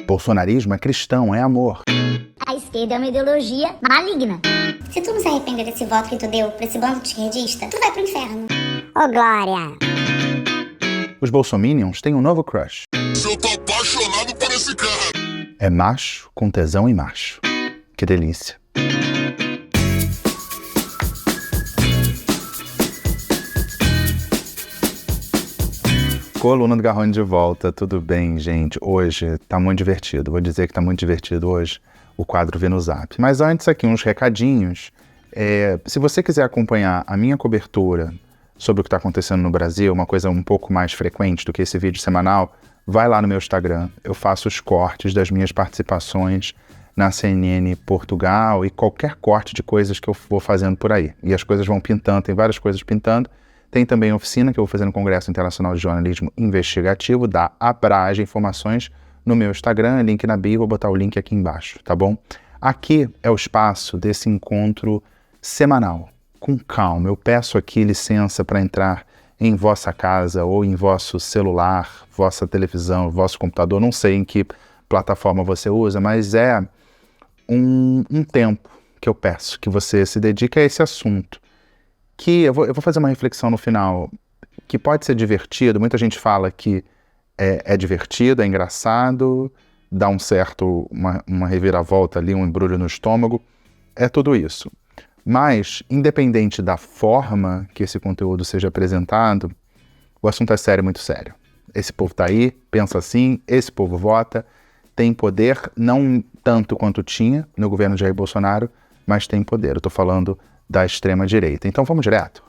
Bolsonarismo é cristão, é amor. A esquerda é uma ideologia maligna. Se tu não se arrepender desse voto que tu deu pra esse bando de esquerdista, tu vai pro inferno. Ô, Glória! Os bolsominions têm um novo crush. Eu tô apaixonado por esse cara. É macho com tesão em macho. Que delícia. Coluna do Garrone de volta, tudo bem, gente? Hoje tá muito divertido, vou dizer que tá muito divertido hoje o quadro Vê no Zap. Mas antes aqui uns recadinhos. Se você quiser acompanhar a minha cobertura sobre o que está acontecendo no Brasil, uma coisa um pouco mais frequente do que esse vídeo semanal, vai lá no meu Instagram, eu faço os cortes das minhas participações na CNN Portugal e qualquer corte de coisas que eu vou fazendo por aí. E as coisas vão pintando, tem várias coisas pintando. Tem também a oficina que eu vou fazer no Congresso Internacional de Jornalismo Investigativo, da Abrage, informações no meu Instagram, link na bio, vou botar o link aqui embaixo, tá bom? Aqui é o espaço desse encontro semanal, com calma. Eu peço aqui licença para entrar em vossa casa ou em vosso celular, vossa televisão, vosso computador, não sei em que plataforma você usa, mas é um tempo que eu peço que você se dedique a esse assunto. Que eu vou fazer uma reflexão no final, que pode ser divertido, muita gente fala que é divertido, é engraçado, dá uma reviravolta ali, um embrulho no estômago, é tudo isso. Mas, independente da forma que esse conteúdo seja apresentado, o assunto é sério, muito sério. Esse povo tá aí, pensa assim, esse povo vota, tem poder, não tanto quanto tinha no governo de Jair Bolsonaro, mas tem poder. Eu tô falando da extrema-direita. Então vamos direto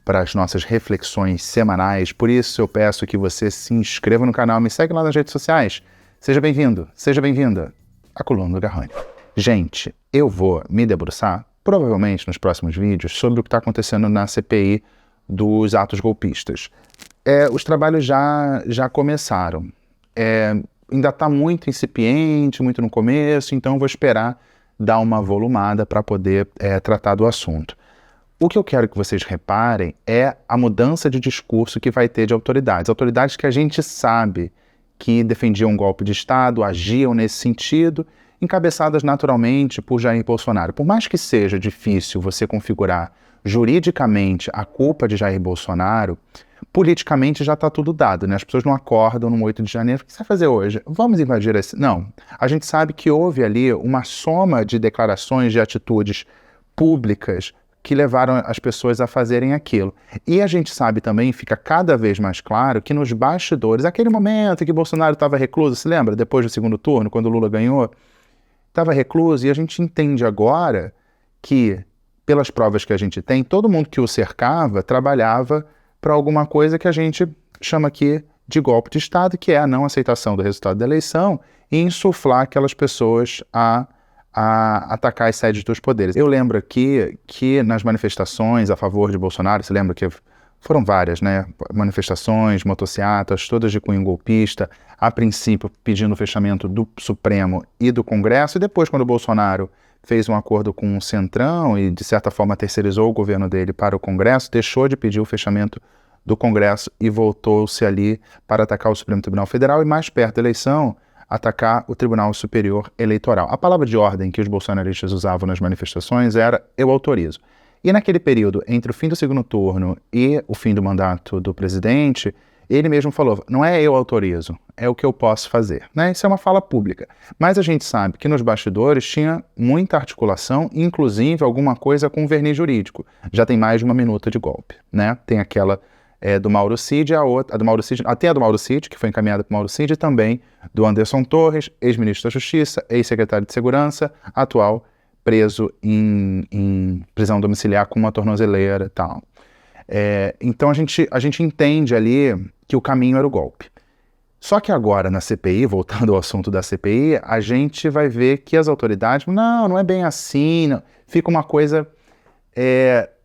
para as nossas reflexões semanais. Por isso eu peço que você se inscreva no canal, me segue lá nas redes sociais. Seja bem-vindo, seja bem-vinda à Coluna do Garrone. Gente, eu vou me debruçar, provavelmente nos próximos vídeos, sobre o que está acontecendo na CPI dos atos golpistas. Os trabalhos já começaram. Ainda está muito incipiente, muito no começo, então eu vou esperar dar uma volumada para poder tratar do assunto. O que eu quero que vocês reparem é a mudança de discurso que vai ter de autoridades. Autoridades que a gente sabe que defendiam um golpe de Estado, agiam nesse sentido, encabeçadas naturalmente por Jair Bolsonaro. Por mais que seja difícil você configurar juridicamente a culpa de Jair Bolsonaro, politicamente já está tudo dado, né? As pessoas não acordam no 8 de janeiro. O que você vai fazer hoje? Vamos invadir esse... Não. A gente sabe que houve ali uma soma de declarações, de atitudes públicas que levaram as pessoas a fazerem aquilo. E a gente sabe também, fica cada vez mais claro, que nos bastidores, aquele momento em que Bolsonaro estava recluso, se lembra? Depois do segundo turno, quando o Lula ganhou, estava recluso, e a gente entende agora que, pelas provas que a gente tem, todo mundo que o cercava trabalhava para alguma coisa que a gente chama aqui de golpe de Estado, que é a não aceitação do resultado da eleição e insuflar aquelas pessoas a atacar as sedes dos poderes. Eu lembro aqui que nas manifestações a favor de Bolsonaro, você lembra que foram várias, né? Manifestações, motocicletas, todas de cunho golpista, a princípio pedindo o fechamento do Supremo e do Congresso, e depois, quando o Bolsonaro fez um acordo com o Centrão e, de certa forma, terceirizou o governo dele para o Congresso, deixou de pedir o fechamento do Congresso e voltou-se ali para atacar o Supremo Tribunal Federal e, mais perto da eleição, atacar o Tribunal Superior Eleitoral. A palavra de ordem que os bolsonaristas usavam nas manifestações era "eu autorizo". E naquele período, entre o fim do segundo turno e o fim do mandato do presidente, ele mesmo falou, não é "eu autorizo", é o que eu posso fazer, né? Isso é uma fala pública. Mas a gente sabe que nos bastidores tinha muita articulação, inclusive alguma coisa com verniz jurídico. Já tem mais de uma minuta de golpe, né? Tem aquela do Mauro Cid, até a do Mauro Cid, que foi encaminhada para o Mauro Cid, e também do Anderson Torres, ex-ministro da Justiça, ex-secretário de Segurança, atual preso em prisão domiciliar com uma tornozeleira e tal. Então a gente entende ali que o caminho era o golpe. Só que agora na CPI, voltando ao assunto da CPI, a gente vai ver que as autoridades, não é bem assim, não. Fica uma coisa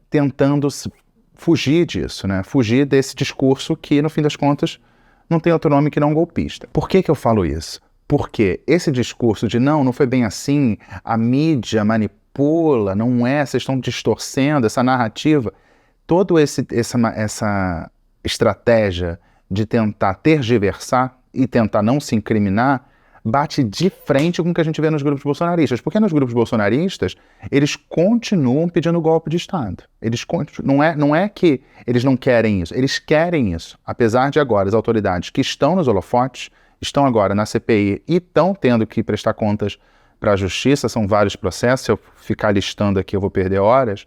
tentando fugir disso, né? Fugir desse discurso que, no fim das contas, não tem outro nome que não golpista. Por que eu falo isso? Porque esse discurso de não foi bem assim, a mídia manipula, não é, vocês estão distorcendo essa narrativa, toda essa estratégia de tentar tergiversar e tentar não se incriminar, bate de frente com o que a gente vê nos grupos bolsonaristas. Porque nos grupos bolsonaristas, eles continuam pedindo golpe de Estado. Não é que eles não querem isso, eles querem isso. Apesar de agora as autoridades que estão nos holofotes, estão agora na CPI e estão tendo que prestar contas para a justiça, são vários processos, se eu ficar listando aqui eu vou perder horas,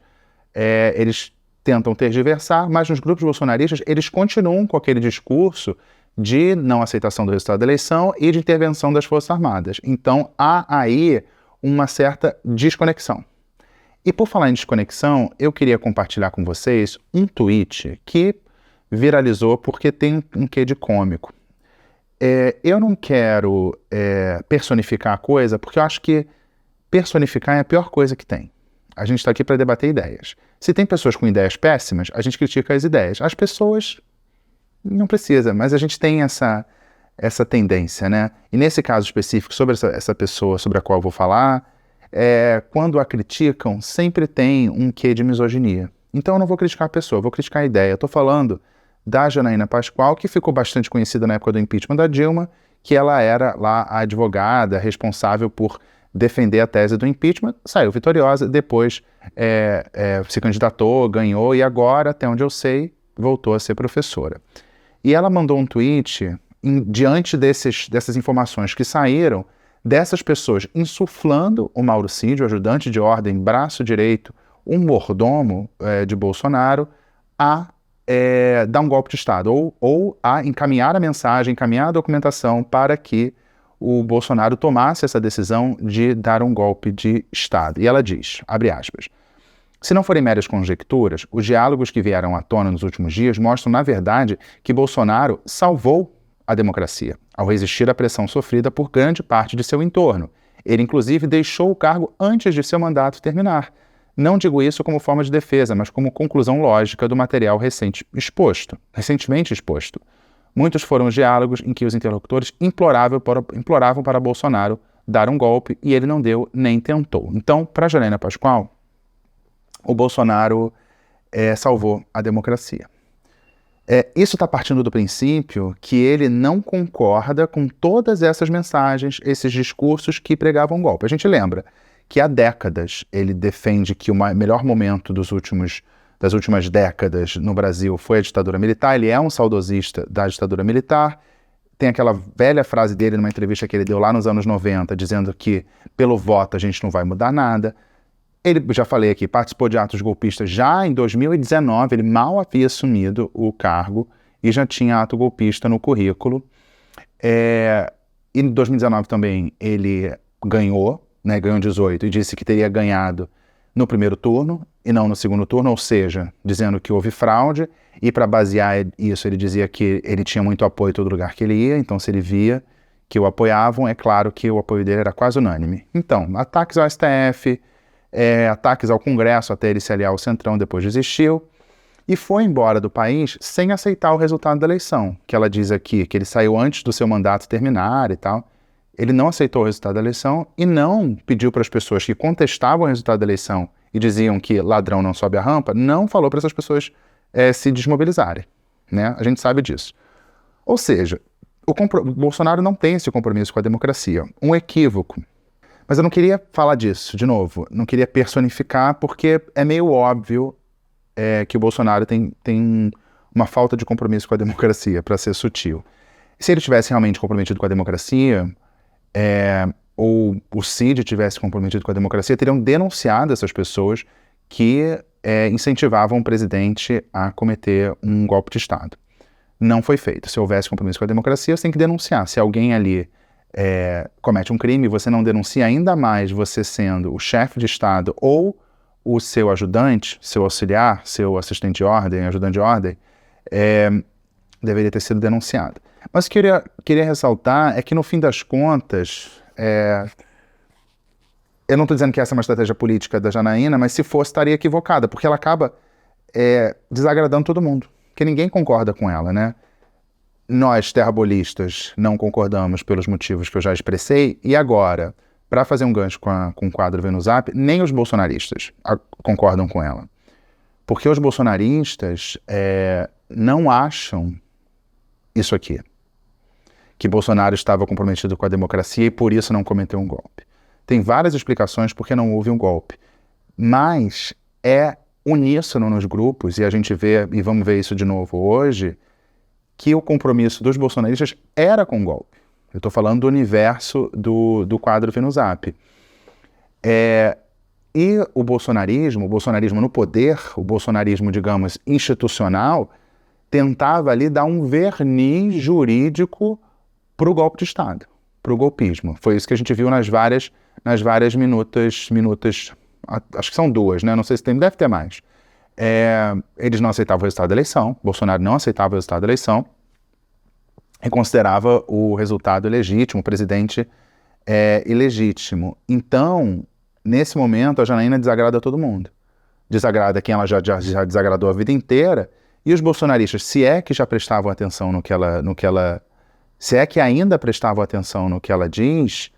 eles tentam tergiversar, mas nos grupos bolsonaristas eles continuam com aquele discurso de não aceitação do resultado da eleição e de intervenção das Forças Armadas. Então, há aí uma certa desconexão. E por falar em desconexão, eu queria compartilhar com vocês um tweet que viralizou porque tem um quê de cômico. Eu não quero personificar a coisa, porque eu acho que personificar é a pior coisa que tem. A gente está aqui para debater ideias. Se tem pessoas com ideias péssimas, a gente critica as ideias. As pessoas... não precisa, mas a gente tem essa tendência, né? E nesse caso específico, sobre essa pessoa sobre a qual eu vou falar, quando a criticam, sempre tem um quê de misoginia. Então eu não vou criticar a pessoa, eu vou criticar a ideia. Eu estou falando da Janaína Pascoal, que ficou bastante conhecida na época do impeachment da Dilma, que ela era lá a advogada responsável por defender a tese do impeachment, saiu vitoriosa, depois se candidatou, ganhou, e agora, até onde eu sei, voltou a ser professora. E ela mandou um tweet, diante dessas informações que saíram, dessas pessoas insuflando o Mauro Cid, o ajudante de ordem, braço direito, um mordomo de Bolsonaro, a dar um golpe de Estado, ou a encaminhar a mensagem, encaminhar a documentação para que o Bolsonaro tomasse essa decisão de dar um golpe de Estado. E ela diz, abre aspas, se não forem meras conjecturas, os diálogos que vieram à tona nos últimos dias mostram, na verdade, que Bolsonaro salvou a democracia, ao resistir à pressão sofrida por grande parte de seu entorno. Ele, inclusive, deixou o cargo antes de seu mandato terminar. Não digo isso como forma de defesa, mas como conclusão lógica do material recentemente exposto. Muitos foram os diálogos em que os interlocutores imploravam para Bolsonaro dar um golpe e ele não deu nem tentou. Então, para Janaína Pascoal, o Bolsonaro salvou a democracia. Isso está partindo do princípio que ele não concorda com todas essas mensagens, esses discursos que pregavam golpe. A gente lembra que há décadas ele defende que o melhor momento das últimas décadas no Brasil foi a ditadura militar. Ele é um saudosista da ditadura militar. Tem aquela velha frase dele numa entrevista que ele deu lá nos anos 90, dizendo que pelo voto a gente não vai mudar nada. Ele, já falei aqui, participou de atos golpistas já em 2019, ele mal havia assumido o cargo e já tinha ato golpista no currículo. E em 2019 também ele ganhou, ganhou 18 e disse que teria ganhado no primeiro turno e não no segundo turno, ou seja, dizendo que houve fraude, e para basear isso ele dizia que ele tinha muito apoio em todo lugar que ele ia, então se ele via que o apoiavam, é claro que o apoio dele era quase unânime. Então, ataques ao STF, ataques ao Congresso até ele se aliar ao Centrão, depois desistiu, e foi embora do país sem aceitar o resultado da eleição, que ela diz aqui, que ele saiu antes do seu mandato terminar e tal. Ele não aceitou o resultado da eleição e não pediu para as pessoas que contestavam o resultado da eleição e diziam que ladrão não sobe a rampa, não falou para essas pessoas se desmobilizarem, né? A gente sabe disso. Ou seja, o Bolsonaro não tem esse compromisso com a democracia. Um equívoco. Mas eu não queria falar disso, de novo, não queria personificar, porque é meio óbvio que o Bolsonaro tem uma falta de compromisso com a democracia, para ser sutil. Se ele tivesse realmente comprometido com a democracia, ou o Cid tivesse comprometido com a democracia, teriam denunciado essas pessoas que incentivavam o presidente a cometer um golpe de Estado. Não foi feito. Se houvesse compromisso com a democracia, você tem que denunciar. Se alguém ali comete um crime, você não denuncia, ainda mais você sendo o chefe de Estado ou o seu ajudante, seu auxiliar, seu assistente de ordem, ajudante de ordem, deveria ter sido denunciado. Mas o que eu queria ressaltar é que, no fim das contas, eu não estou dizendo que essa é uma estratégia política da Janaína, mas se fosse, estaria equivocada, porque ela acaba desagradando todo mundo, porque ninguém concorda com ela, né? Nós, terrabolistas, não concordamos pelos motivos que eu já expressei, e agora, para fazer um gancho com o quadro Vê no Zap, nem os bolsonaristas concordam com ela. Porque os bolsonaristas não acham isso aqui, que Bolsonaro estava comprometido com a democracia e por isso não cometeu um golpe. Tem várias explicações por que não houve um golpe, mas é uníssono nos grupos, e a gente vê, e vamos ver isso de novo hoje, que o compromisso dos bolsonaristas era com o golpe. Eu estou falando do universo do quadro Vinuzap. E o bolsonarismo no poder, o bolsonarismo, digamos, institucional, tentava ali dar um verniz jurídico para o golpe de Estado, para o golpismo. Foi isso que a gente viu nas várias minutas, acho que são 2, né? Não sei se deve ter mais. Eles não aceitavam o resultado da eleição, Bolsonaro não aceitava o resultado da eleição e considerava o resultado ilegítimo, o presidente ilegítimo. Então, nesse momento, a Janaína desagrada todo mundo. Desagrada quem ela já desagradou a vida inteira, e os bolsonaristas, se é que já prestavam atenção no que ela se é que ainda prestavam atenção no que ela diz,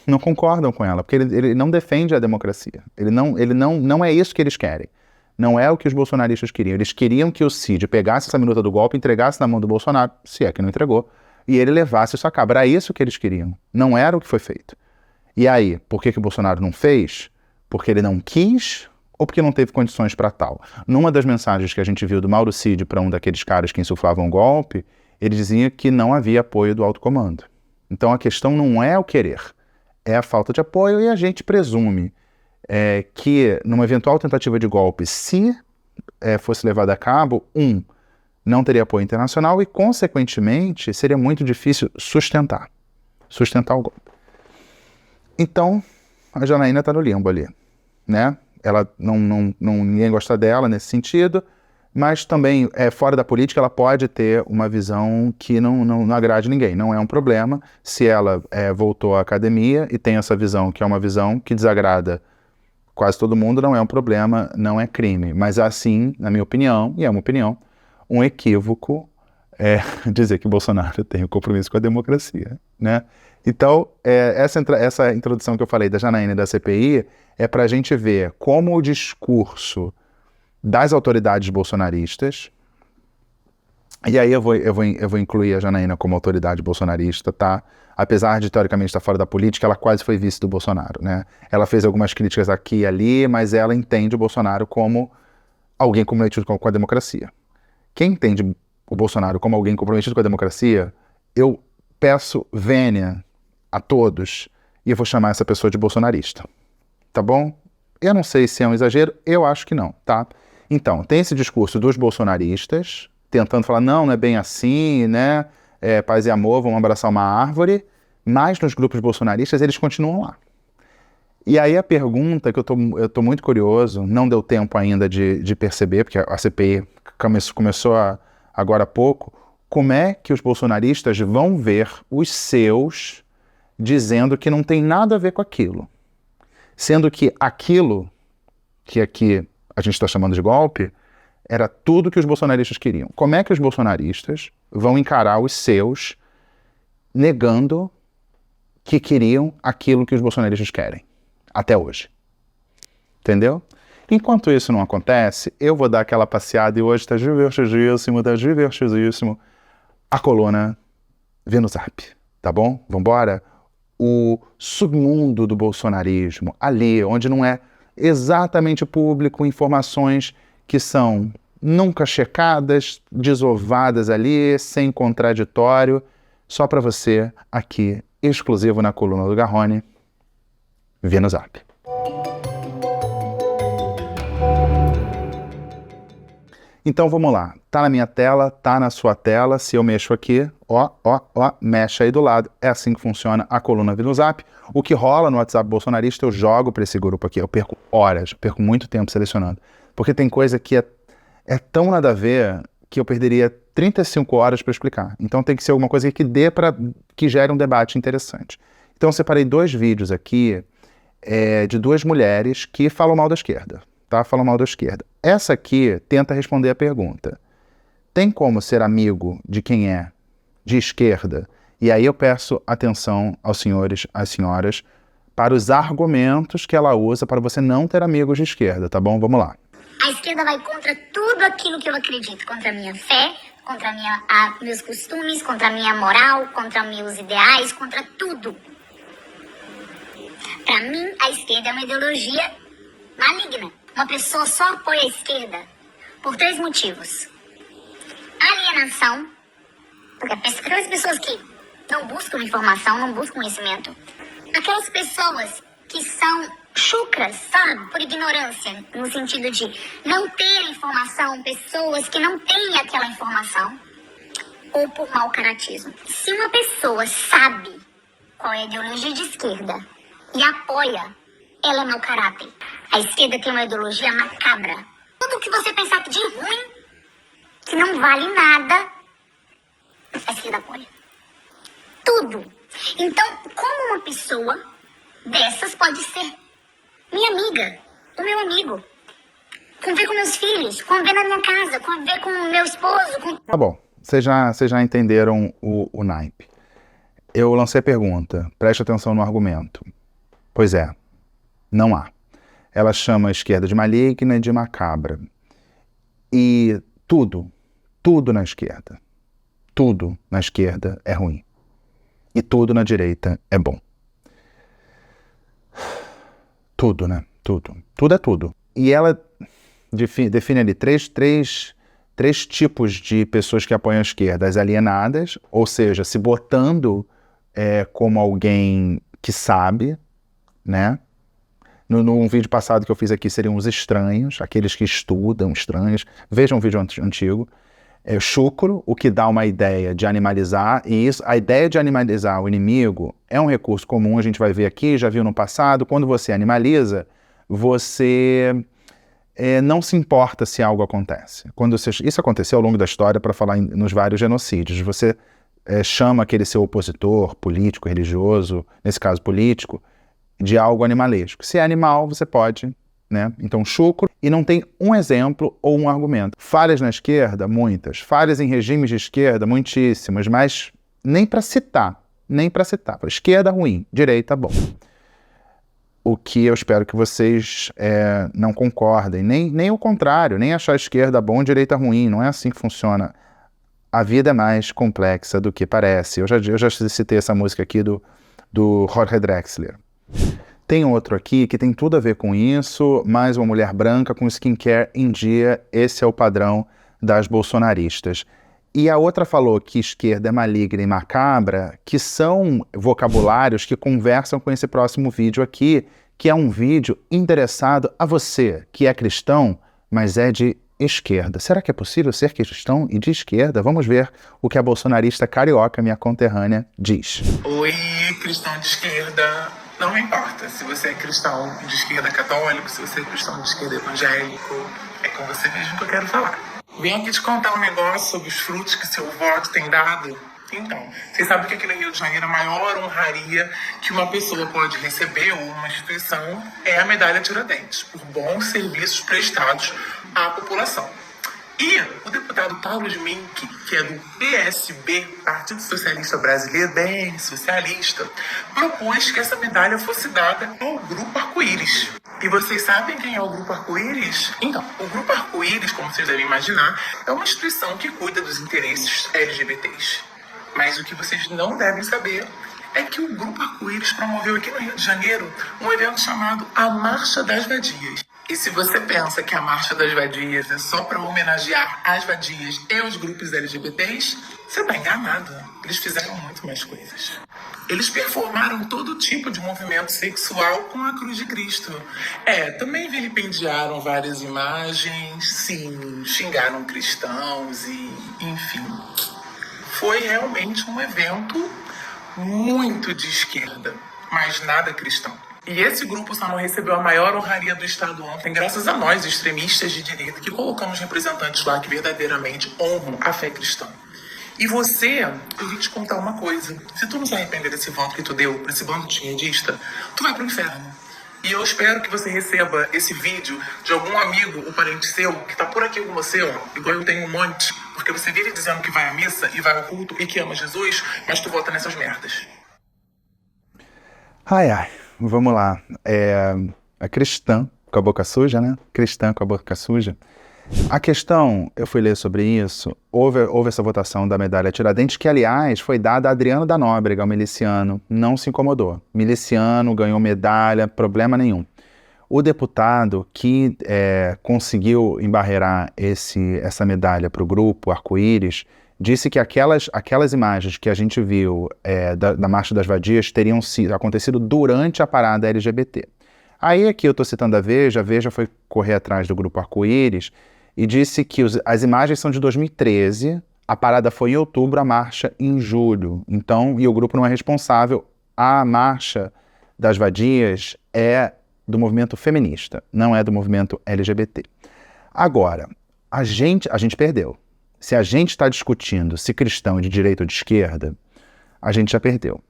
não concordam com ela, porque ele não defende a democracia. Ele não é isso que eles querem. Não é o que os bolsonaristas queriam. Eles queriam que o Cid pegasse essa minuta do golpe, entregasse na mão do Bolsonaro, se é que não entregou, e ele levasse isso a cabo. Era isso que eles queriam. Não era o que foi feito. E aí, por que o Bolsonaro não fez? Porque ele não quis ou porque não teve condições para tal? Numa das mensagens que a gente viu do Mauro Cid para um daqueles caras que insuflavam o golpe, ele dizia que não havia apoio do alto comando. Então a questão não é o querer, é a falta de apoio, e a gente presume que numa eventual tentativa de golpe, se fosse levada a cabo, não teria apoio internacional e, consequentemente, seria muito difícil sustentar o golpe. Então, a Janaína está no limbo ali, né? Ela ninguém gosta dela nesse sentido, mas também, fora da política, ela pode ter uma visão que não agrade ninguém. Não é um problema se ela voltou à academia e tem essa visão, que é uma visão que desagrada quase todo mundo, não é um problema, não é crime. Mas assim, na minha opinião, e é uma opinião, um equívoco dizer que Bolsonaro tem um compromisso com a democracia, né? Então, essa introdução que eu falei da Janaína e da CPI é para a gente ver como o discurso das autoridades bolsonaristas, e aí eu vou incluir a Janaína como autoridade bolsonarista, tá? Apesar de, teoricamente, estar fora da política, ela quase foi vice do Bolsonaro, né? Ela fez algumas críticas aqui e ali, mas ela entende o Bolsonaro como alguém comprometido com a democracia. Quem entende o Bolsonaro como alguém comprometido com a democracia, eu peço vênia a todos e eu vou chamar essa pessoa de bolsonarista, tá bom? Eu não sei se é um exagero, eu acho que não, tá? Então, tem esse discurso dos bolsonaristas tentando falar, não é bem assim, né? Paz e amor, vamos abraçar uma árvore, mas nos grupos bolsonaristas eles continuam lá. E aí a pergunta que eu tô muito curioso, não deu tempo ainda de perceber, porque a CPI começou agora há pouco, como é que os bolsonaristas vão ver os seus dizendo que não tem nada a ver com aquilo. Sendo que aquilo que aqui a gente está chamando de golpe era tudo que os bolsonaristas queriam. Como é que os bolsonaristas vão encarar os seus negando que queriam aquilo que os bolsonaristas querem até hoje? Entendeu? Enquanto isso não acontece, eu vou dar aquela passeada, e hoje está divertidíssimo, a coluna Vinuzap, tá bom? Vambora? O submundo do bolsonarismo, ali, onde não é exatamente público, informações que são nunca checadas, desovadas ali, sem contraditório, só para você, aqui, exclusivo na coluna do Garrone, Vinuzap. Então vamos lá, tá na minha tela, tá na sua tela, se eu mexo aqui, mexe aí do lado, é assim que funciona a coluna Vinuzap. O que rola no WhatsApp bolsonarista eu jogo para esse grupo aqui, eu perco horas, perco muito tempo selecionando, porque tem coisa que é tão nada a ver que eu perderia 35 horas para explicar. Então tem que ser alguma coisa que gere um debate interessante. Então eu separei 2 vídeos aqui de 2 mulheres que falam mal da esquerda. Tá? Falam mal da esquerda. Essa aqui tenta responder a pergunta: tem como ser amigo de quem é de esquerda? E aí eu peço atenção aos senhores, às senhoras, para os argumentos que ela usa para você não ter amigos de esquerda, tá bom? Vamos lá. A esquerda vai contra tudo aquilo que eu acredito, contra a minha fé, contra meus costumes, contra a minha moral, contra meus ideais, contra tudo. Para mim, a esquerda é uma ideologia maligna. Uma pessoa só apoia a esquerda por 3 motivos. Alienação, porque aquelas pessoas que não buscam informação, não buscam conhecimento. Aquelas pessoas que são chucras, sabe? Por ignorância, no sentido de não ter informação, pessoas que não têm aquela informação, ou por mau caratismo. Se uma pessoa sabe qual é a ideologia de esquerda e apoia, ela é mau caráter. A esquerda tem uma ideologia macabra. Tudo que você pensar de ruim, que não vale nada, a esquerda apoia. Tudo. Então, como uma pessoa dessas pode ser minha amiga, o meu amigo, conviver com meus filhos, conviver na minha casa, conviver com o meu esposo. Tá bom, vocês já entenderam o naipe. Eu lancei a pergunta, preste atenção no argumento. Pois é, não há. Ela chama a esquerda de maligna e de macabra. E tudo na esquerda é ruim. E tudo na direita é bom. Tudo, né? Tudo. Tudo é tudo. E ela define ali três tipos de pessoas que apoiam a esquerda. As alienadas, ou seja, se botando como alguém que sabe, né? Num vídeo passado que eu fiz aqui seriam os estranhos, aqueles que estudam, estranhos. Vejam um vídeo antigo. Chucro, o que dá uma ideia de animalizar, e a ideia de animalizar o inimigo é um recurso comum, a gente vai ver aqui, já viu no passado. Quando você animaliza, você não se importa se algo acontece. Isso aconteceu ao longo da história para falar nos vários genocídios. Você chama aquele seu opositor político, religioso, nesse caso político, de algo animalesco. Se é animal, você pode, né? Então, chucro, e não tem um exemplo ou um argumento. Falhas na esquerda, muitas. Falhas em regimes de esquerda, muitíssimas, mas nem para citar. Esquerda, ruim. Direita, bom. O que eu espero que vocês não concordem. Nem o contrário, nem achar a esquerda bom, direita ruim. Não é assim que funciona. A vida é mais complexa do que parece. Eu já citei essa música aqui do Jorge Drexler. Tem outro aqui que tem tudo a ver com isso, mais uma mulher branca com skincare em dia, esse é o padrão das bolsonaristas. E a outra falou que esquerda é maligna e macabra, que são vocabulários que conversam com esse próximo vídeo aqui, que é um vídeo endereçado a você, que é cristão, mas é de esquerda. Será que é possível ser cristão e de esquerda? Vamos ver o que a bolsonarista carioca, minha conterrânea, diz. Oi, cristão de esquerda. Não importa se você é cristão de esquerda católico, se você é cristão de esquerda evangélico, é com você mesmo que eu quero falar. Vim aqui te contar um negócio sobre os frutos que seu voto tem dado. Então, vocês sabem que aqui no Rio de Janeiro a maior honraria que uma pessoa pode receber, ou uma instituição, é a medalha Tiradentes, por bons serviços prestados à população. E o deputado Carlos Mink, que é do PSB, Partido Socialista Brasileiro, bem socialista, propôs que essa medalha fosse dada ao Grupo Arco-Íris. E vocês sabem quem é o Grupo Arco-Íris? Então, o Grupo Arco-Íris, como vocês devem imaginar, é uma instituição que cuida dos interesses LGBTs. Mas o que vocês não devem saber é que o Grupo Arco-Íris promoveu aqui no Rio de Janeiro um evento chamado A Marcha das Vadias. E se você pensa que a Marcha das Vadias é só para homenagear as vadias e os grupos LGBTs, você está enganado. Eles fizeram muito mais coisas. Eles performaram todo tipo de movimento sexual com a cruz de Cristo. Também vilipendiaram várias imagens, sim, xingaram cristãos e, enfim. Foi realmente um evento muito de esquerda, mas nada cristão. E esse grupo só não recebeu a maior honraria do Estado ontem, graças a nós, extremistas de direita, que colocamos representantes lá que verdadeiramente honram a fé cristã. E você, eu vim te contar uma coisa. Se tu não se arrepender desse voto que tu deu pra esse bando de esquerdista, tu vai pro inferno. E eu espero que você receba esse vídeo de algum amigo ou parente seu que tá por aqui com você, ó, igual eu tenho um monte, porque você vive dizendo que vai à missa e vai ao culto e que ama Jesus, mas tu vota nessas merdas. Ai, vamos lá. A cristã com a boca suja, né? Cristã com a boca suja. A questão, eu fui ler sobre isso, houve essa votação da medalha Tiradentes, que, aliás, foi dada a Adriano da Nóbrega, o miliciano, não se incomodou. Miliciano, ganhou medalha, problema nenhum. O deputado que conseguiu embarrear essa medalha para o grupo Arco-Íris disse que aquelas imagens que a gente viu da Marcha das Vadias teriam acontecido durante a parada LGBT. Aí aqui eu estou citando a Veja foi correr atrás do grupo Arco-Íris e disse que as imagens são de 2013, a parada foi em outubro, a marcha em julho. Então, e o grupo não é responsável. A Marcha das Vadias é do movimento feminista, não é do movimento LGBT. Agora, a gente perdeu. Se a gente está discutindo se cristão é de direita ou de esquerda, a gente já perdeu.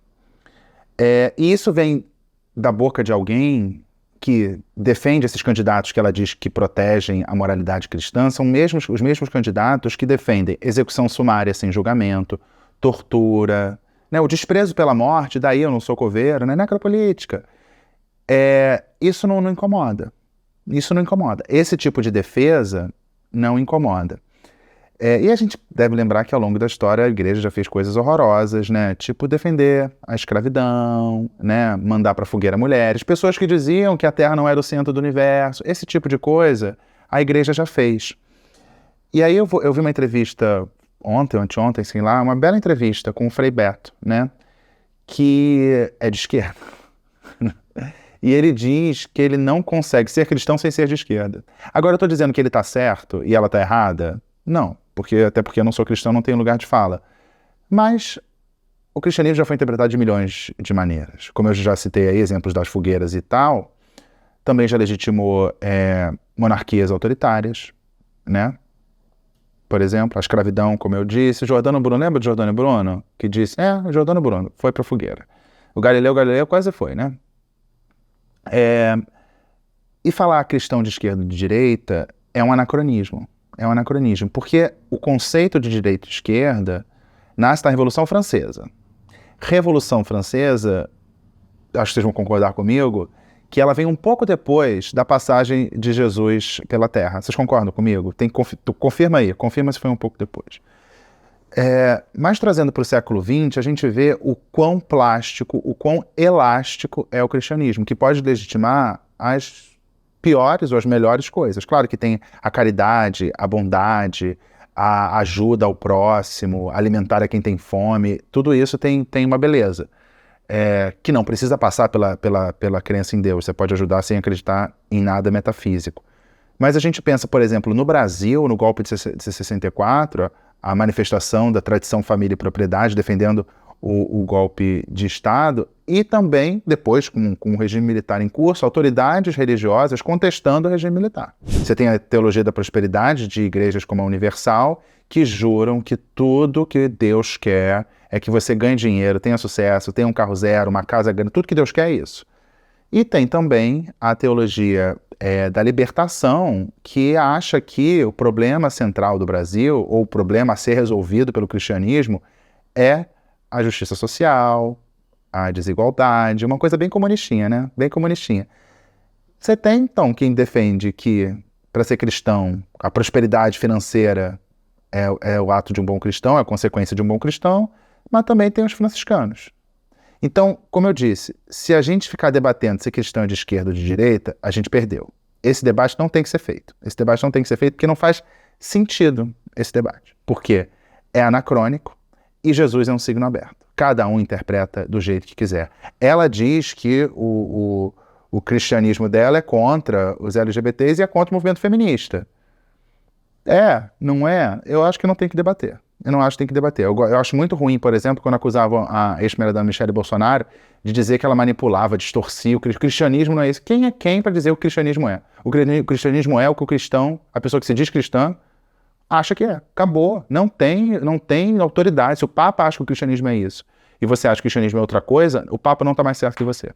E isso vem da boca de alguém que defende esses candidatos que ela diz que protegem a moralidade cristã, são os mesmos candidatos que defendem execução sumária sem julgamento, tortura, né, o desprezo pela morte, daí eu não sou coveiro, né, necropolítica. Isso não incomoda. Isso não incomoda. Esse tipo de defesa não incomoda. E a gente deve lembrar que ao longo da história a igreja já fez coisas horrorosas, né? Tipo defender a escravidão, né? Mandar para fogueira mulheres, pessoas que diziam que a Terra não era o centro do universo, esse tipo de coisa a igreja já fez. E aí eu vi uma entrevista ontem, anteontem, sei lá, uma bela entrevista com o Frei Beto, né? Que é de esquerda. E ele diz que ele não consegue ser cristão sem ser de esquerda. Agora eu estou dizendo que ele está certo e ela está errada? Não, até porque eu não sou cristão, não tenho lugar de fala. Mas o cristianismo já foi interpretado de milhões de maneiras. Como eu já citei aí, exemplos das fogueiras e tal, também já legitimou monarquias autoritárias, né? Por exemplo, a escravidão, como eu disse. Giordano Bruno, lembra de Giordano Bruno? Que disse, Giordano Bruno foi para a fogueira. O Galileu quase foi, né? E falar cristão de esquerda e de direita é um anacronismo. É um anacronismo, porque o conceito de direita e esquerda nasce na Revolução Francesa. Revolução Francesa, acho que vocês vão concordar comigo, que ela vem um pouco depois da passagem de Jesus pela Terra. Vocês concordam comigo? Confirma aí, confirma se foi um pouco depois. Mas trazendo para o século XX, a gente vê o quão plástico, o quão elástico é o cristianismo, que pode legitimar as piores ou as melhores coisas. Claro que tem a caridade, a bondade, a ajuda ao próximo, alimentar a quem tem fome, tudo isso tem uma beleza, que não precisa passar pela crença em Deus. Você pode ajudar sem acreditar em nada metafísico. Mas a gente pensa, por exemplo, no Brasil, no golpe de 64, a manifestação da tradição família e propriedade, defendendo o golpe de Estado, e também, depois, com o regime militar em curso, autoridades religiosas contestando o regime militar. Você tem a teologia da prosperidade de igrejas como a Universal, que juram que tudo que Deus quer é que você ganhe dinheiro, tenha sucesso, tenha um carro zero, uma casa grande, tudo que Deus quer é isso. E tem também a teologia da libertação, que acha que o problema central do Brasil, ou o problema a ser resolvido pelo cristianismo, é a justiça social, a desigualdade, uma coisa bem comunistinha, né? Bem comunistinha. Você tem, então, quem defende que, para ser cristão, a prosperidade financeira é o ato de um bom cristão, é a consequência de um bom cristão, mas também tem os franciscanos. Então, como eu disse, se a gente ficar debatendo se cristão é de esquerda ou de direita, a gente perdeu. Esse debate não tem que ser feito. Esse debate não tem que ser feito porque não faz sentido esse debate. Porque é anacrônico e Jesus é um signo aberto. Cada um interpreta do jeito que quiser. Ela diz que o cristianismo dela é contra os LGBTs e é contra o movimento feminista. Não é? Eu acho que não tem que debater. Eu não acho que tem que debater. Eu acho muito ruim, por exemplo, quando acusavam a ex-primeira-dama Michele Bolsonaro de dizer que ela manipulava, distorcia. O cristianismo não é isso. Quem é quem para dizer o que o cristianismo é? O cristianismo é o que o cristão, a pessoa que se diz cristã, acha que é. Acabou. Não tem autoridade. Se o Papa acha que o cristianismo é isso e você acha que o cristianismo é outra coisa, o Papa não está mais certo que você.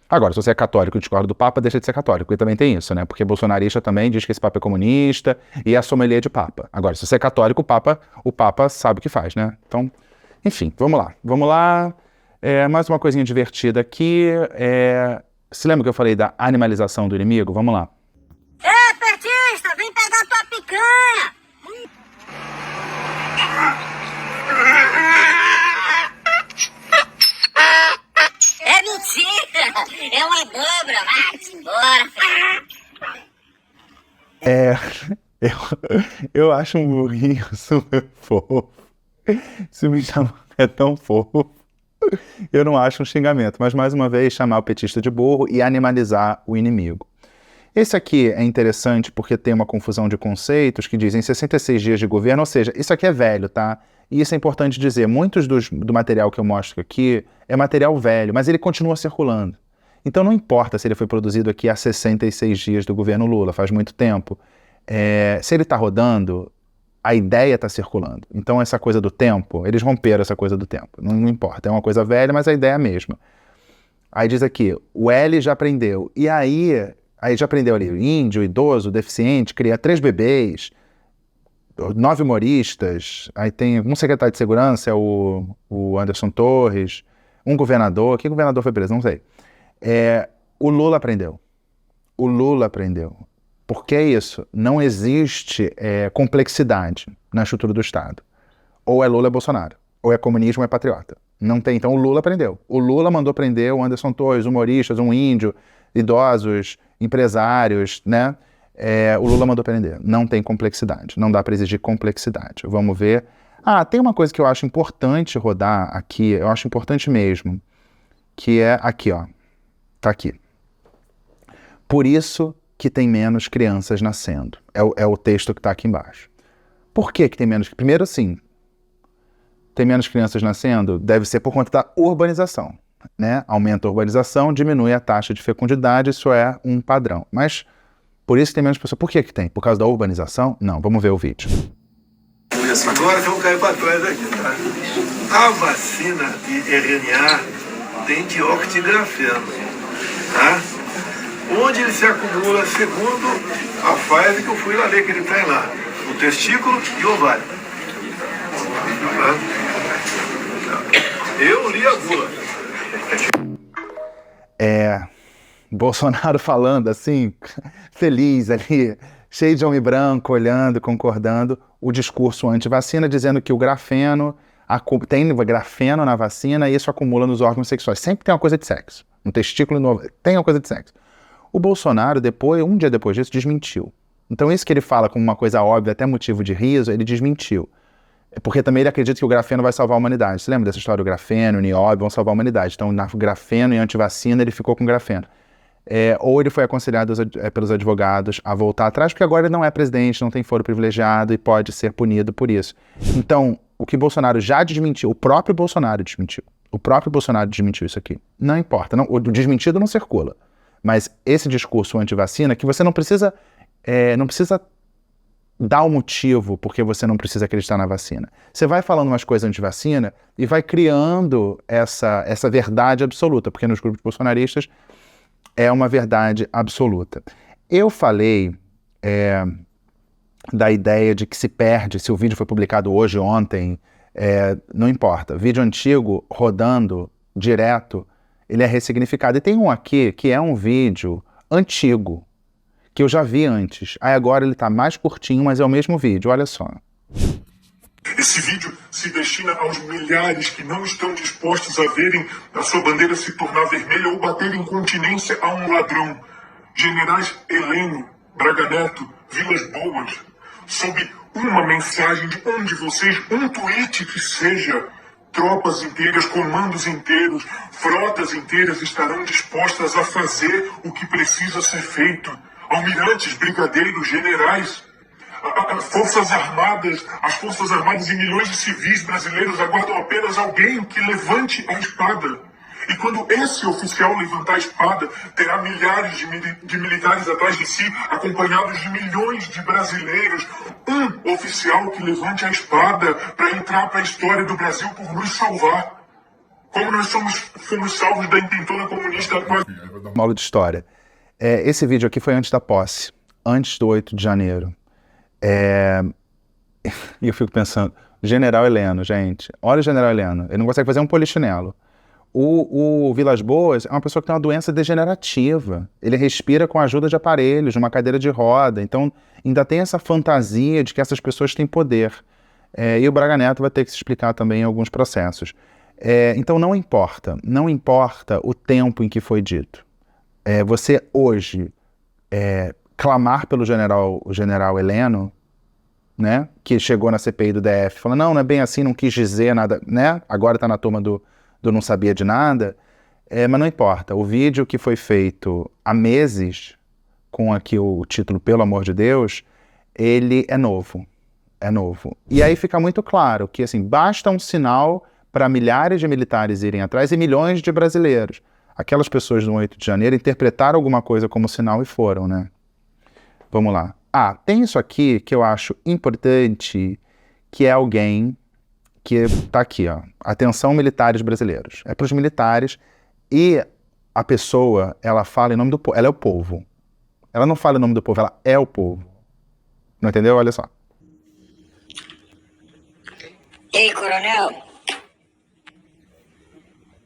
Agora, se você é católico e discorda do Papa, deixa de ser católico. E também tem isso, né? Porque bolsonarista também diz que esse Papa é comunista e é sommelier de Papa. Agora, se você é católico, o Papa sabe o que faz, né? Então, enfim, vamos lá. Vamos lá. Mais uma coisinha divertida aqui. Se lembra que eu falei da animalização do inimigo? Vamos lá. Petista, vem pegar tua Eu acho um burrinho super fofo. Se me chamar é tão fofo, eu não acho um xingamento. Mas, mais uma vez, chamar o petista de burro e animalizar o inimigo. Esse aqui é interessante porque tem uma confusão de conceitos que dizem 66 dias de governo, ou seja, isso aqui é velho, tá? E isso é importante dizer, muitos do material que eu mostro aqui é material velho, mas ele continua circulando. Então não importa se ele foi produzido aqui há 66 dias do governo Lula, faz muito tempo. Se ele está rodando, a ideia está circulando. Então essa coisa do tempo, eles romperam essa coisa do tempo. Não importa, é uma coisa velha, mas a ideia é a mesma. Aí diz aqui, o L já aprendeu. E aí já aprendeu ali, índio, idoso, deficiente, cria 3 bebês, 9 humoristas, aí tem um secretário de segurança, é o Anderson Torres, um governador, que governador foi preso? Não sei. O Lula aprendeu. O Lula aprendeu. Por que isso? Não existe complexidade na estrutura do Estado. Ou é Lula ou é Bolsonaro. Ou é comunismo ou é patriota. Não tem. Então o Lula aprendeu. O Lula mandou prender o Anderson Torres, humoristas, um índio, idosos, empresários, né? O Lula mandou prender. Não tem complexidade. Não dá para exigir complexidade. Vamos ver. Tem uma coisa que eu acho importante rodar aqui, eu acho importante mesmo, que é aqui, ó. Tá aqui. Por isso que tem menos crianças nascendo. É o texto que está aqui embaixo. Por que tem menos? Primeiro, sim, tem menos crianças nascendo, deve ser por conta da urbanização, né? Aumenta a urbanização, diminui a taxa de fecundidade, isso é um padrão. Mas por isso que tem menos pessoas. Por que tem? Por causa da urbanização? Não, vamos ver o vídeo. Agora vamos cair para trás aqui, tá? A vacina de RNA tem dióxido de grafeno, tá? Onde ele se acumula, segundo a Pfizer, que eu fui lá ler que ele tem lá, o testículo e o ovário. Eu li a bula. Bolsonaro falando assim, feliz ali, cheio de homem branco, olhando, concordando, o discurso anti-vacina, dizendo que o grafeno, tem grafeno na vacina e isso acumula nos órgãos sexuais. Sempre tem uma coisa de sexo. No testículo novo, tem uma coisa de sexo. O Bolsonaro, um dia depois disso, desmentiu. Então isso que ele fala como uma coisa óbvia, até motivo de riso, ele desmentiu. Porque também ele acredita que o grafeno vai salvar a humanidade. Você lembra dessa história do grafeno, o nióbio, vão salvar a humanidade. Então, na grafeno e antivacina, ele ficou com grafeno. Ou ele foi aconselhado pelos advogados a voltar atrás, porque agora ele não é presidente, não tem foro privilegiado e pode ser punido por isso. Então, o que Bolsonaro já desmentiu, o próprio Bolsonaro desmentiu. O próprio Bolsonaro desmentiu isso aqui. Não importa, o desmentido não circula. Mas esse discurso anti-vacina, que você não precisa dar o motivo porque você não precisa acreditar na vacina. Você vai falando umas coisas anti-vacina e vai criando essa verdade absoluta, porque nos grupos bolsonaristas é uma verdade absoluta. Eu falei da ideia de que se perde, se o vídeo foi publicado hoje, ontem, não importa. Vídeo antigo rodando direto, ele é ressignificado. E tem um aqui que é um vídeo antigo, que eu já vi antes. Aí agora ele tá mais curtinho, mas é o mesmo vídeo, olha só. Esse vídeo se destina aos milhares que não estão dispostos a verem a sua bandeira se tornar vermelha ou bater incontinência a um ladrão. Generais Heleno, Braga Neto, Vilas Boas, sob uma mensagem de um de vocês, um tweet que seja, tropas inteiras, comandos inteiros, frotas inteiras estarão dispostas a fazer o que precisa ser feito. Almirantes, brigadeiros, generais, as Forças Armadas e milhões de civis brasileiros aguardam apenas alguém que levante a espada. E quando esse oficial levantar a espada, terá milhares de militares atrás de si, acompanhados de milhões de brasileiros. Um oficial que levante a espada para entrar para a história do Brasil por nos salvar. Como nós fomos salvos da intentona comunista. Aula de história. Esse vídeo aqui foi antes da posse, antes do 8 de janeiro. E eu fico pensando, General Heleno, gente, olha o General Heleno, ele não consegue fazer um polichinelo. O Vilas Boas é uma pessoa que tem uma doença degenerativa, ele respira com a ajuda de aparelhos, de uma cadeira de roda, então ainda tem essa fantasia de que essas pessoas têm poder. E o Braga Neto vai ter que se explicar também em alguns processos. Então não importa o tempo em que foi dito. Você hoje clamar pelo o general Heleno, né, que chegou na CPI do DF, falando, não é bem assim, não quis dizer nada, né, agora está na turma do não sabia de nada, mas não importa, o vídeo que foi feito há meses, com aqui o título Pelo Amor de Deus, ele é novo. E aí fica muito claro que, assim, basta um sinal para milhares de militares irem atrás e milhões de brasileiros. Aquelas pessoas do 8 de janeiro interpretaram alguma coisa como sinal e foram, né? Vamos lá. Tem isso aqui que eu acho importante, que é alguém que tá aqui, ó. Atenção, militares brasileiros. É para os militares e a pessoa, ela fala em nome do povo. Ela é o povo. Ela não fala em nome do povo, ela é o povo. Não entendeu? Olha só. E aí, coronel?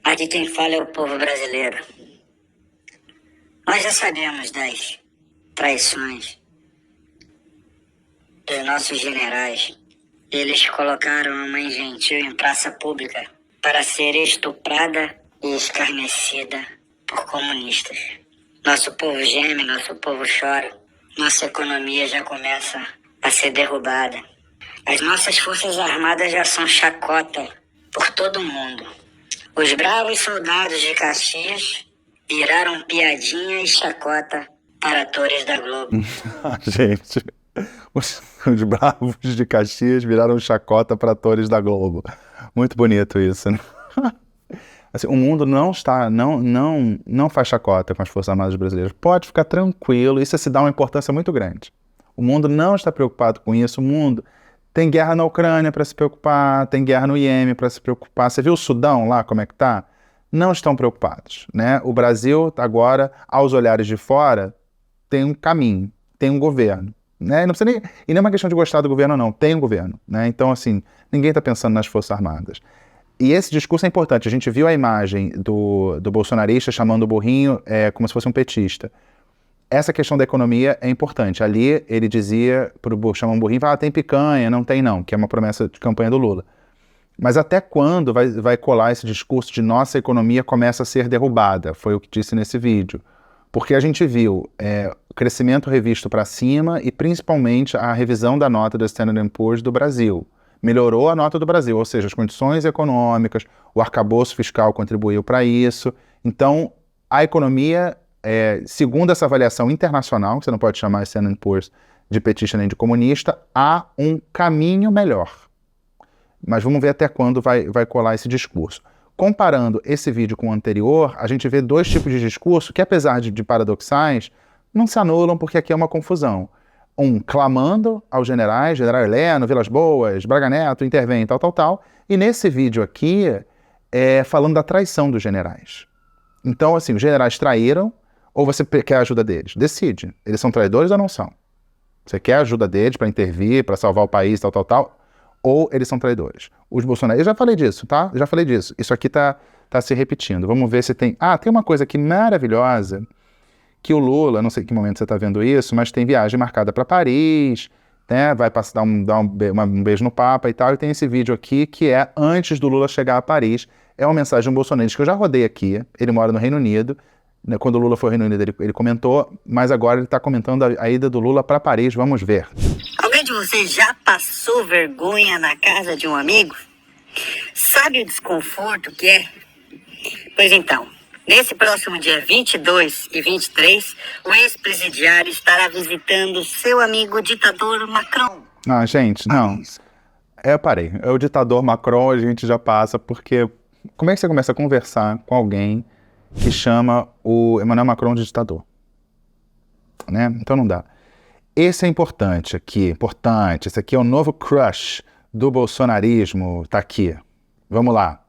Aqui quem fala é o povo brasileiro. Nós já sabemos das traições dos nossos generais. Eles colocaram a mãe gentil em praça pública para ser estuprada e escarnecida por comunistas. Nosso povo geme, nosso povo chora. Nossa economia já começa a ser derrubada. As nossas forças armadas já são chacota por todo o mundo. Os bravos soldados de Caxias viraram piadinha e chacota para atores da Globo. Gente, os bravos de Caxias viraram chacota para atores da Globo. Muito bonito isso, né? Assim, o mundo não faz chacota com as Forças Armadas brasileiras. Pode ficar tranquilo, isso se dá uma importância muito grande. O mundo não está preocupado com isso. O mundo tem guerra na Ucrânia para se preocupar, tem guerra no Iêmen para se preocupar. Você viu o Sudão lá, como é que tá? Não estão preocupados, né? O Brasil, agora, aos olhares de fora, tem um caminho, tem um governo, né? Não precisa nem, e não é uma questão de gostar do governo, não. Tem um governo, né? Então, assim, ninguém está pensando nas Forças Armadas. E esse discurso é importante. A gente viu a imagem do bolsonarista chamando o burrinho como se fosse um petista. Essa questão da economia é importante. Ali ele dizia, chamar um burrinho, tem picanha, não tem não, que é uma promessa de campanha do Lula. Mas até quando vai colar esse discurso de nossa economia começa a ser derrubada? Foi o que disse nesse vídeo. Porque a gente viu o crescimento revisto para cima e principalmente a revisão da nota da Standard & Poor's do Brasil. Melhorou a nota do Brasil, ou seja, as condições econômicas, o arcabouço fiscal contribuiu para isso. Então, a economia, segundo essa avaliação internacional, que você não pode chamar a Standard & Poor's de petista nem de comunista, há um caminho melhor. Mas vamos ver até quando vai colar esse discurso. Comparando esse vídeo com o anterior, a gente vê dois tipos de discurso que, apesar de paradoxais, não se anulam porque aqui é uma confusão. Um clamando aos generais, General Heleno, Vilas Boas, Braga Neto, intervém, tal. E nesse vídeo aqui, falando da traição dos generais. Então, assim, os generais traíram, ou você quer a ajuda deles? Decide. Eles são traidores ou não são? Você quer a ajuda deles para intervir, para salvar o país, tal, ou eles são traidores? Os bolsonaristas, eu já falei disso, tá? Já falei disso. Isso aqui tá se repetindo. Vamos ver se tem... tem uma coisa aqui maravilhosa, que o Lula, não sei em que momento você está vendo isso, mas tem viagem marcada para Paris, né? Vai dar um beijo no Papa e tal, e tem esse vídeo aqui que é antes do Lula chegar a Paris. É uma mensagem de um bolsonarista que eu já rodei aqui, ele mora no Reino Unido, né? Quando o Lula foi ao Reino Unido ele comentou, mas agora ele está comentando a ida do Lula para Paris, vamos ver. Alguém de vocês já passou vergonha na casa de um amigo? Sabe o desconforto que é? Pois então, nesse próximo dia 22 e 23, o ex-presidiário estará visitando seu amigo ditador Macron. Gente, não. Eu parei. É o ditador Macron, a gente já passa, porque como é que você começa a conversar com alguém que chama o Emmanuel Macron de ditador? Né? Então não dá. Esse é importante aqui, esse aqui é o novo crush do bolsonarismo, tá aqui. Vamos lá.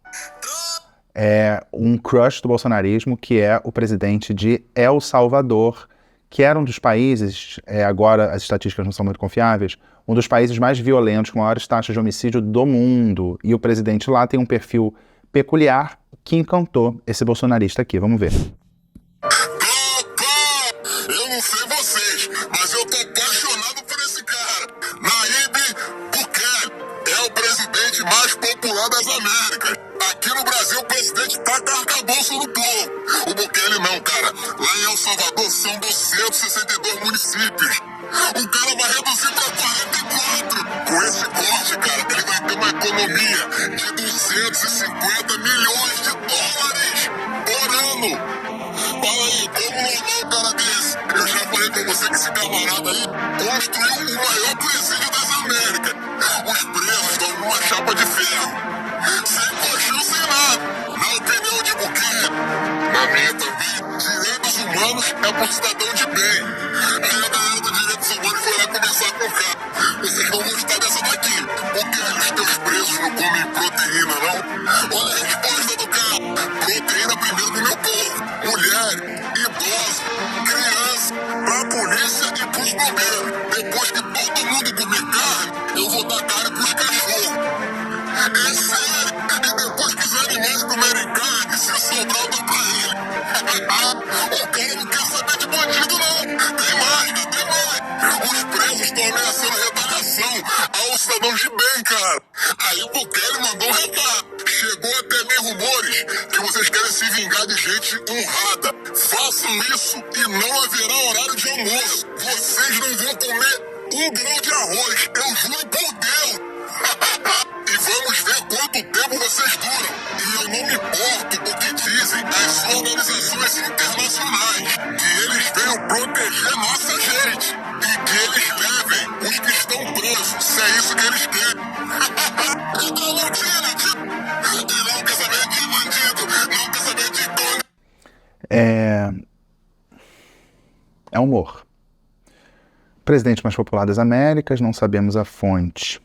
É um crush do bolsonarismo que é o presidente de El Salvador, que era um dos países, agora as estatísticas não são muito confiáveis, um dos países mais violentos, com maiores taxas de homicídio do mundo. E o presidente lá tem um perfil peculiar que encantou esse bolsonarista aqui. Vamos ver. Eu não sei vocês, mas eu tô apaixonado por esse cara. Nayib Bukele é o presidente mais popular das Américas. Aqui no Brasil, o presidente tá com arcabouço no povo. O Bukele não, cara. Lá em El Salvador são 200 262 municípios. O cara vai reduzir para 44. Com esse corte, cara, ele vai ter uma economia de 250 milhões de dólares por ano. Fala aí, como normal um cara desse? Eu já falei pra você que esse camarada aí construiu o maior presídio das Américas. Os presos estão numa chapa de ferro. Sem colchão, sem nada. Na opinião de Bukele, na minha também, direitos humanos é pro cidadão de bem. Aí a galera do direitos humanos foi lá conversar com o cara. Vocês vão gostar dessa daqui. Bukele, os teus presos não comem proteína, não? Olha a resposta do cara. Proteína primeiro do meu povo. Mulher, idoso, criança, pra polícia e pros bombeiros. Depois que todo mundo comer carne, eu vou dar carne pros cachorros. É sério. E depois que os animais comerem carne, se sobrar, eu dou pra ele. O cara não quer saber de bandido, não. Tem mais, tem mais. Os presos estão ameaçando retaliação aos cidadãos de bem, cara. Aí o Bukele mandou um recado. Chegou até mim rumores que vocês querem se vingar de gente honrada. Façam isso e não haverá horário de almoço. Vocês não vão comer um grão de arroz. Eu juro por Deus. E vamos ver quanto tempo vocês duram. E eu não me importo o que dizem as organizações internacionais. Que eles venham proteger nossa gente. E que eles levem os que estão presos. Se é isso que eles querem. Então não tira, tira. E não quer saber de bandido. Não quer saber de dono. É humor. Presidente mais popular das Américas, não sabemos a fonte.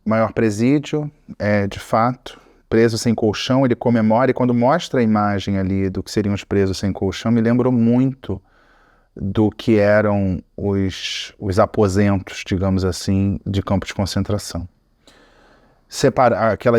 Maior presídio, de fato, preso sem colchão, ele comemora, e quando mostra a imagem ali do que seriam os presos sem colchão, me lembrou muito do que eram os aposentos, digamos assim, de campos de concentração. Separar aquela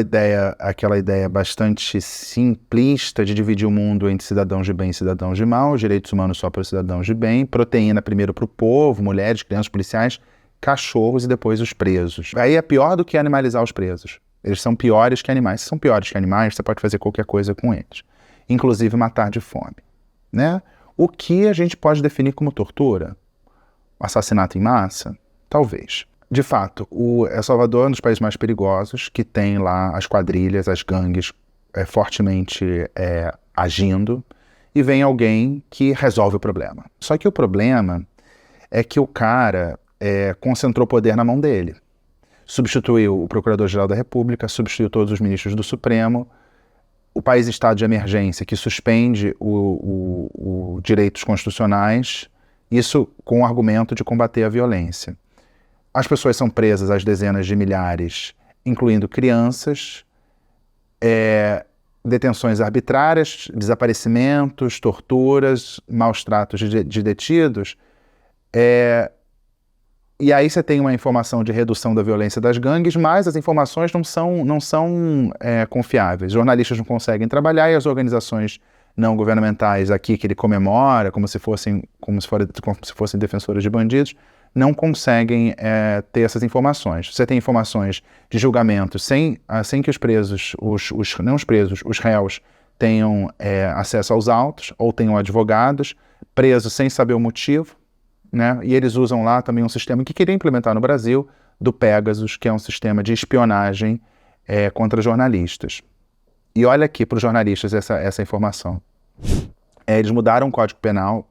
ideia bastante simplista de dividir o mundo entre cidadãos de bem e cidadãos de mal, direitos humanos só para os cidadãos de bem, proteína primeiro para o povo, mulheres, crianças, policiais, cachorros e depois os presos. Aí é pior do que animalizar os presos. Eles são piores que animais. Se são piores que animais, você pode fazer qualquer coisa com eles. Inclusive matar de fome. Né? O que a gente pode definir como tortura? Assassinato em massa? Talvez. De fato, El Salvador é um dos países mais perigosos, que tem lá as quadrilhas, as gangues fortemente agindo, e vem alguém que resolve o problema. Só que o problema é que o cara concentrou poder na mão dele. Substituiu o Procurador-Geral da República, substituiu todos os ministros do Supremo, o país em estado de emergência, que suspende os direitos constitucionais, isso com o argumento de combater a violência. As pessoas são presas às dezenas de milhares, incluindo crianças, detenções arbitrárias, desaparecimentos, torturas, maus tratos de detidos. E aí você tem uma informação de redução da violência das gangues, mas as informações não são confiáveis. Jornalistas não conseguem trabalhar e as organizações não governamentais aqui que ele comemora, como se fossem defensores de bandidos, não conseguem ter essas informações. Você tem informações de julgamentos sem que os presos, os réus tenham acesso aos autos ou tenham advogados, presos sem saber o motivo, né? E eles usam lá também um sistema que queria implementar no Brasil, do Pegasus, que é um sistema de espionagem contra jornalistas. E olha aqui para os jornalistas essa informação. Eles mudaram o Código Penal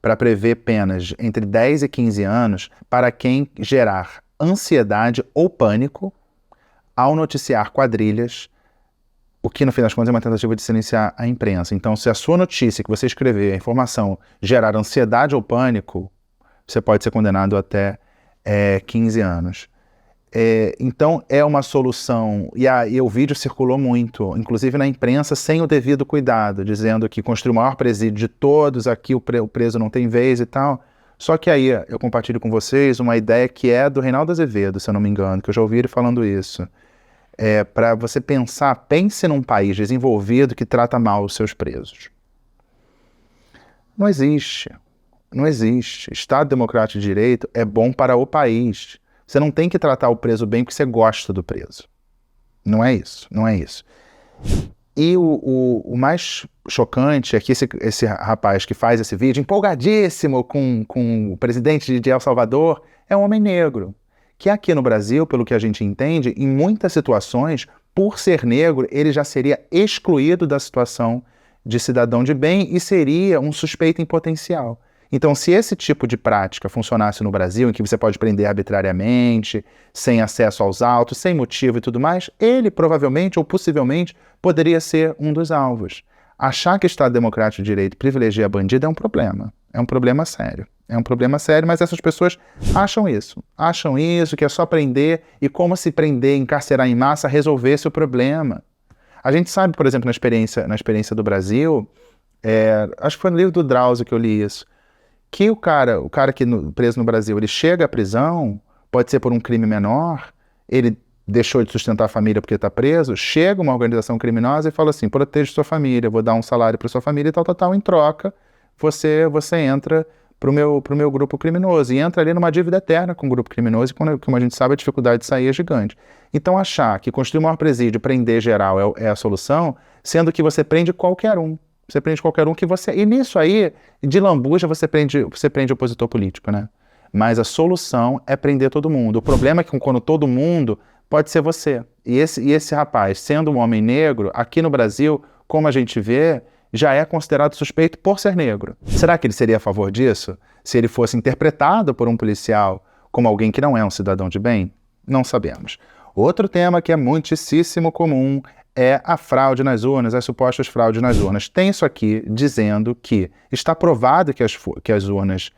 para prever penas entre 10 e 15 anos para quem gerar ansiedade ou pânico ao noticiar quadrilhas, o que no fim das contas é uma tentativa de silenciar a imprensa. Então, se a sua notícia que você escrever, a informação, gerar ansiedade ou pânico, você pode ser condenado até 15 anos. Então, é uma solução, e o vídeo circulou muito, inclusive na imprensa, sem o devido cuidado, dizendo que construiu o maior presídio de todos, aqui o preso não tem vez e tal. Só que aí eu compartilho com vocês uma ideia que é do Reinaldo Azevedo, se eu não me engano, que eu já ouvi ele falando isso. Para você pense num país desenvolvido que trata mal os seus presos. Não existe. Estado democrático de direito é bom para o país. Você não tem que tratar o preso bem porque você gosta do preso. Não é isso. E o mais chocante é que esse rapaz que faz esse vídeo, empolgadíssimo com o presidente de El Salvador, é um homem negro. Que aqui no Brasil, pelo que a gente entende, em muitas situações, por ser negro, ele já seria excluído da situação de cidadão de bem e seria um suspeito em potencial. Então, se esse tipo de prática funcionasse no Brasil, em que você pode prender arbitrariamente, sem acesso aos autos, sem motivo e tudo mais, ele provavelmente ou possivelmente poderia ser um dos alvos. Achar que o Estado Democrático de Direito privilegia bandido é um problema. É um problema sério. É um problema sério, mas essas pessoas acham isso. Acham isso, que é só prender, e como se prender, encarcerar em massa, resolvesse o problema. A gente sabe, por exemplo, na experiência do Brasil, acho que foi no livro do Drauzio que eu li isso, que o cara que preso no Brasil, ele chega à prisão, pode ser por um crime menor, ele deixou de sustentar a família porque está preso, chega uma organização criminosa e fala assim, proteja sua família, vou dar um salário para sua família e tal, em troca, você entra para o meu grupo criminoso, e entra ali numa dívida eterna com o grupo criminoso, e como a gente sabe, a dificuldade de sair é gigante. Então achar que construir o maior presídio, prender geral é a solução, sendo que você prende qualquer um. Você prende qualquer um que você... E nisso aí, de lambuja, você prende opositor político, né? Mas a solução é prender todo mundo. O problema é que quando todo mundo, pode ser você. E esse rapaz, sendo um homem negro, aqui no Brasil, como a gente vê, já é considerado suspeito por ser negro. Será que ele seria a favor disso? Se ele fosse interpretado por um policial como alguém que não é um cidadão de bem? Não sabemos. Outro tema que é muitíssimo comum é a fraude nas urnas, as supostas fraudes nas urnas. Tem isso aqui dizendo que está provado que as urnas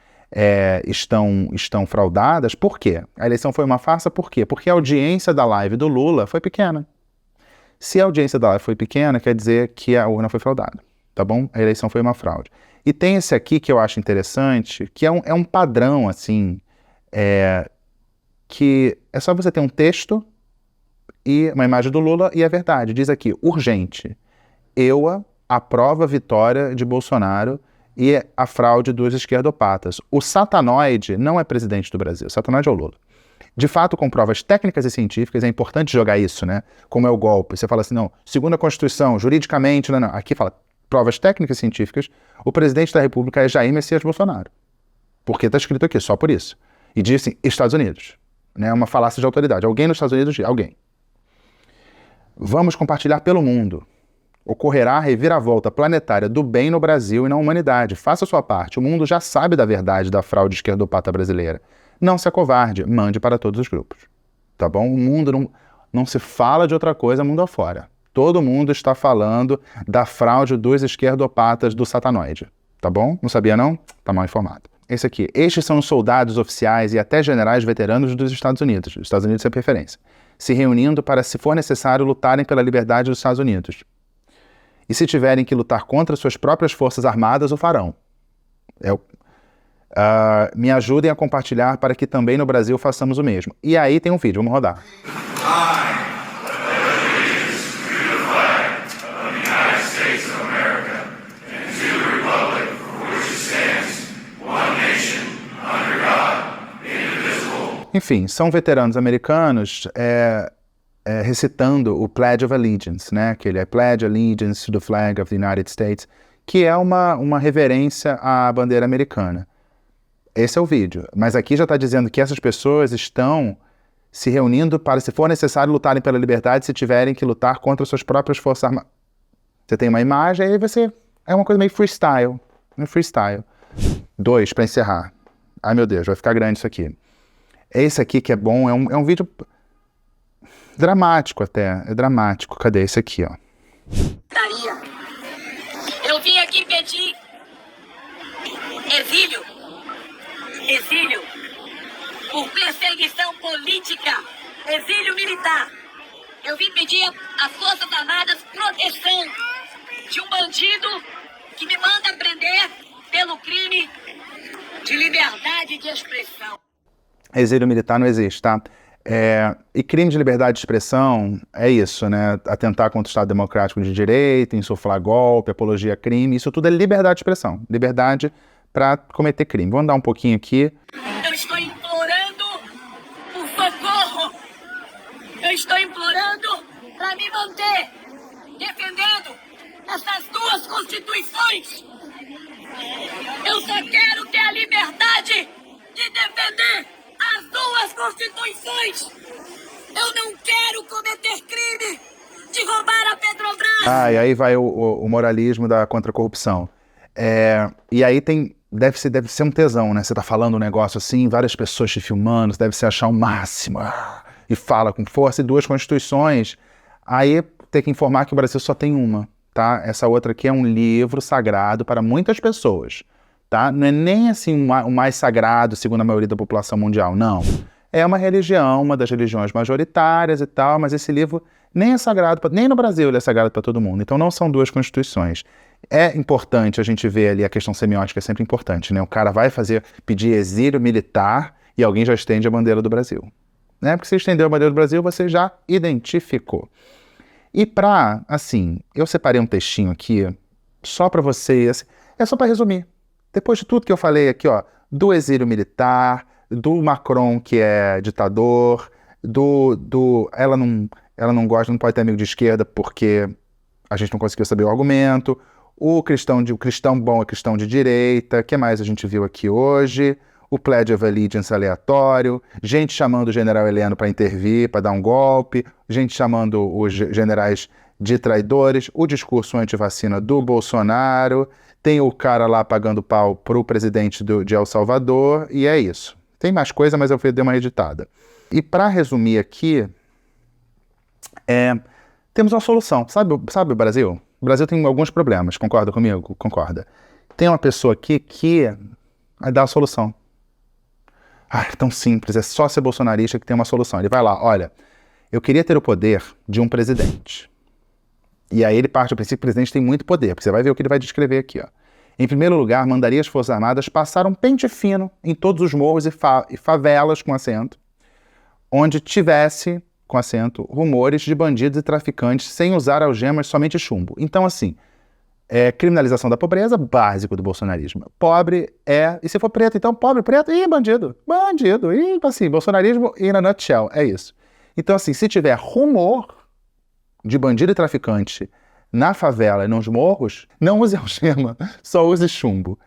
estão fraudadas. Por quê? A eleição foi uma farsa, por quê? Porque a audiência da live do Lula foi pequena. Se a audiência da live foi pequena, quer dizer que a urna foi fraudada, tá bom? A eleição foi uma fraude. E tem esse aqui que eu acho interessante, que é um padrão, assim, que é só você ter um texto e uma imagem do Lula e é verdade. Diz aqui, urgente. EUA aprova a vitória de Bolsonaro e a fraude dos esquerdopatas. O satanoide não é presidente do Brasil. O satanoide é o Lula. De fato, com provas técnicas e científicas, é importante jogar isso, né? Como é o golpe. Você fala assim, não, segundo a Constituição, juridicamente, não. Aqui fala provas técnicas e científicas, o presidente da República é Jair Messias Bolsonaro. Porque está escrito aqui, só por isso. E diz assim, Estados Unidos. Né? Uma falácia de autoridade. Alguém nos Estados Unidos diz, alguém. Vamos compartilhar pelo mundo. Ocorrerá a reviravolta planetária do bem no Brasil e na humanidade. Faça a sua parte. O mundo já sabe da verdade da fraude esquerdopata brasileira. Não se acovarde. Mande para todos os grupos. Tá bom? O mundo não se fala de outra coisa mundo afora. Todo mundo está falando da fraude dos esquerdopatas do satanoide. Tá bom? Não sabia não? Tá mal informado. Esse aqui. Estes são os soldados oficiais e até generais veteranos dos Estados Unidos. Os Estados Unidos é preferência. Se reunindo para, se for necessário, lutarem pela liberdade dos Estados Unidos. E se tiverem que lutar contra suas próprias forças armadas, o farão. Me ajudem a compartilhar para que também no Brasil façamos o mesmo. E aí tem um vídeo, vamos rodar. Enfim, são veteranos americanos recitando o Pledge of Allegiance, né? Aquele I pledge allegiance to the flag of the United States, que é uma reverência à bandeira americana. Esse é o vídeo. Mas aqui já está dizendo que essas pessoas estão se reunindo para, se for necessário, lutarem pela liberdade, se tiverem que lutar contra suas próprias forças armadas. Você tem uma imagem, aí você... É uma coisa meio freestyle. Freestyle. 2, para encerrar. Ai, meu Deus, vai ficar grande isso aqui. Esse aqui que é bom, é um vídeo dramático até. É dramático. Cadê esse aqui, ó? Eu vim aqui pedir exílio por perseguição política, exílio militar. Eu vim pedir às Forças Armadas proteção de um bandido que me manda prender pelo crime de liberdade de expressão. Exílio militar não existe, tá? E crime de liberdade de expressão é isso, né? Atentar contra o Estado Democrático de Direito, insuflar golpe, apologia a crime, isso tudo é liberdade de expressão. Liberdade para cometer crime. Vamos andar um pouquinho aqui. Eu estou implorando por socorro. Eu estou implorando para me manter defendendo constituições. Eu só quero ter a liberdade de defender as duas constituições. Eu não quero cometer crime de roubar a Petrobras. E aí vai o moralismo da contra-corrupção. E aí deve ser um tesão, né? Você tá falando um negócio assim, várias pessoas te filmando, deve ser achar o máximo. E fala com força, e duas constituições. Aí tem que informar que o Brasil só tem uma, tá? Essa outra aqui é um livro sagrado para muitas pessoas, tá? Não é nem assim o mais sagrado, segundo a maioria da população mundial, não. É uma religião, uma das religiões majoritárias e tal, mas esse livro nem é sagrado, nem no Brasil ele é sagrado para todo mundo. Então não são duas constituições. É importante a gente ver ali, a questão semiótica é sempre importante, né? O cara vai pedir exílio militar e alguém já estende a bandeira do Brasil, né? Porque se estendeu a bandeira do Brasil, você já identificou. E eu separei um textinho aqui, só para vocês, é só para resumir. Depois de tudo que eu falei aqui, ó, do exílio militar, do Macron, que é ditador, ela não gosta, não pode ter amigo de esquerda porque a gente não conseguiu saber o argumento, o cristão bom é cristão de direita, o que mais a gente viu aqui hoje? O Pledge of Allegiance aleatório, gente chamando o general Heleno para intervir, para dar um golpe, gente chamando os generais de traidores, o discurso anti-vacina do Bolsonaro, tem o cara lá pagando pau pro presidente de El Salvador, e é isso. Tem mais coisa, mas eu dei uma editada. E para resumir aqui, temos uma solução. Sabe o Brasil? O Brasil tem alguns problemas, concorda comigo? Concorda. Tem uma pessoa aqui que vai dar a solução. É tão simples, é só ser bolsonarista que tem uma solução. Ele vai lá, olha, eu queria ter o poder de um presidente. E aí ele parte do princípio que o presidente tem muito poder, porque você vai ver o que ele vai descrever aqui, ó. Em primeiro lugar, mandaria as Forças Armadas passar um pente fino em todos os morros e favelas com assento, onde tivesse, com assento, rumores de bandidos e traficantes sem usar algemas, somente chumbo. Então, assim, criminalização da pobreza, básico do bolsonarismo. Pobre e se for preto, então pobre, preto, bandido. Bandido, assim, bolsonarismo in a nutshell, é isso. Então, assim, se tiver rumor de bandido e traficante na favela e nos morros, não use algema, só use chumbo.